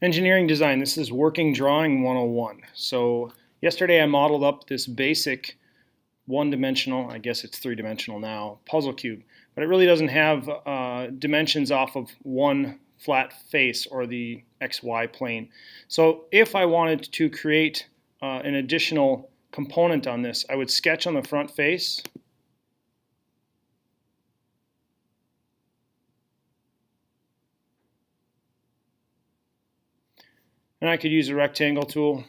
Engineering design, this is working drawing 101. So yesterday I modeled up this basic one-dimensional, I guess it's three-dimensional now, puzzle cube, but it really doesn't have dimensions off of one flat face or the XY plane. So if I wanted to create an additional component on this, I would sketch on the front face. And I could use a rectangle tool.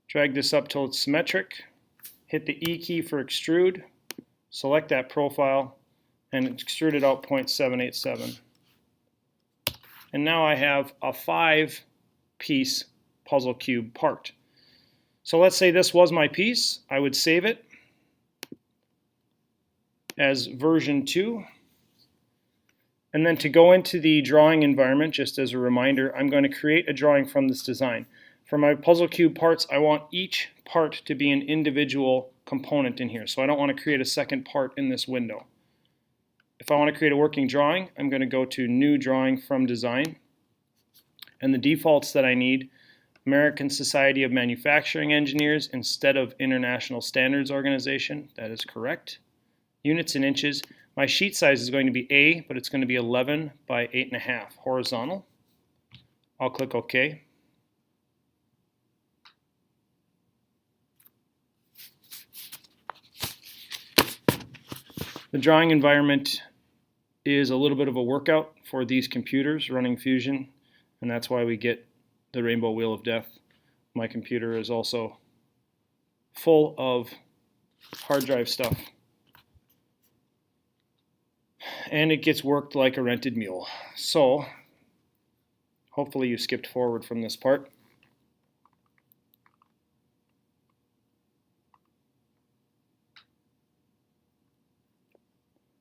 Drag this up till it's symmetric. Hit the E key for extrude. Select that profile and extrude it out 0.787. And now I have a 5-piece puzzle cube part. So let's say this was my piece. I would save it as version 2. And then to go into the drawing environment, just as a reminder, I'm going to create a drawing from this design. For my puzzle cube parts, I want each part to be an individual component in here. So I don't want to create a second part in this window. If I want to create a working drawing, I'm going to go to New Drawing from Design. And the defaults that I need, American Society of Manufacturing Engineers instead of International Standards Organization. That is correct. Units and inches. My sheet size is going to be A, but it's going to be 11 by 8.5 horizontal. I'll click OK. The drawing environment is a little bit of a workout for these computers running Fusion, and that's why we get the Rainbow Wheel of Death. My computer is also full of hard drive stuff. And it gets worked like a rented mule. So hopefully you skipped forward from this part.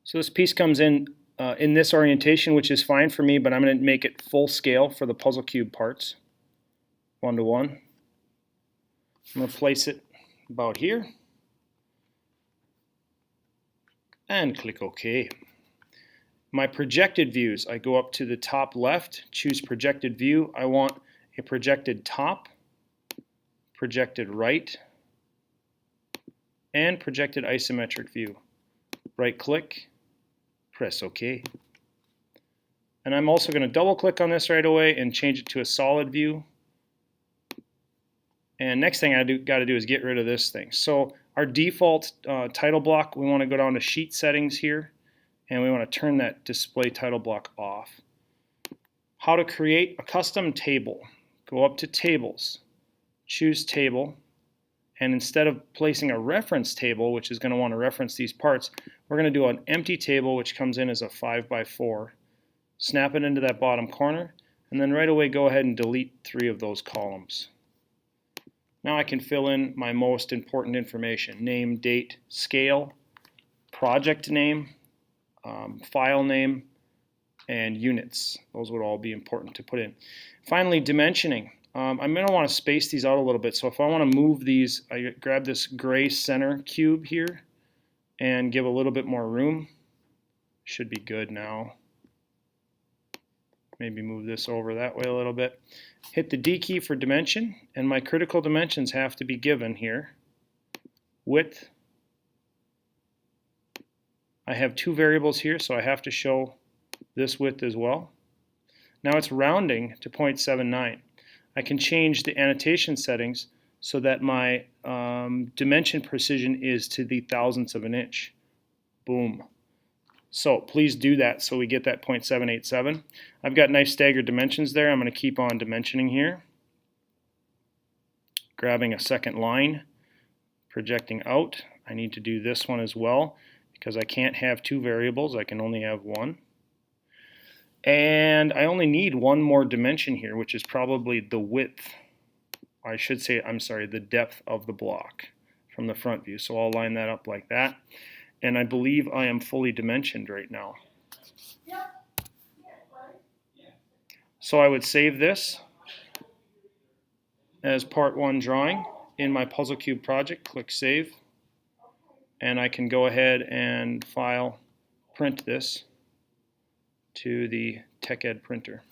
So this piece comes in this orientation, which is fine for me, but I'm going to make it full scale for the puzzle cube parts, 1:1. I'm going to place it about here and click OK. My projected views, I go up to the top left, choose projected view. I want a projected top, projected right, and projected isometric view. Right click, press OK. And I'm also going to double click on this right away and change it to a solid view. And next thing I got to do is get rid of this thing. So our default title block, we want to go down to sheet settings here. And we want to turn that display title block off. How to create a custom table. Go up to tables, choose table, and instead of placing a reference table, which is going to want to reference these parts, we're going to do an empty table which comes in as a 5x4. Snap it into that bottom corner, and then right away go ahead and delete 3 of those columns. Now I can fill in my most important information: name, date, scale, project name, file name, and units. Those would all be important to put in. Finally, dimensioning. I'm going to want to space these out a little bit. So if I want to move these, I grab this gray center cube here and give a little bit more room. Should be good now. Maybe move this over that way a little bit. Hit the D key for dimension, and my critical dimensions have to be given here. Width. I have 2 variables here, so I have to show this width as well. Now it's rounding to 0.79. I can change the annotation settings so that my dimension precision is to the thousandths of an inch. Boom. So please do that so we get that 0.787. I've got nice staggered dimensions there. I'm going to keep on dimensioning here. Grabbing a second line, projecting out. I need to do this one as well, because I can't have 2 variables, I can only have 1. And I only need 1 more dimension here, which is probably the width. I should say, I'm sorry, the depth of the block from the front view. So I'll line that up like that. And I believe I am fully dimensioned right now. So I would save this as part 1 drawing in my puzzle cube project. Click Save. And I can go ahead and file, print this, to the TechEd printer.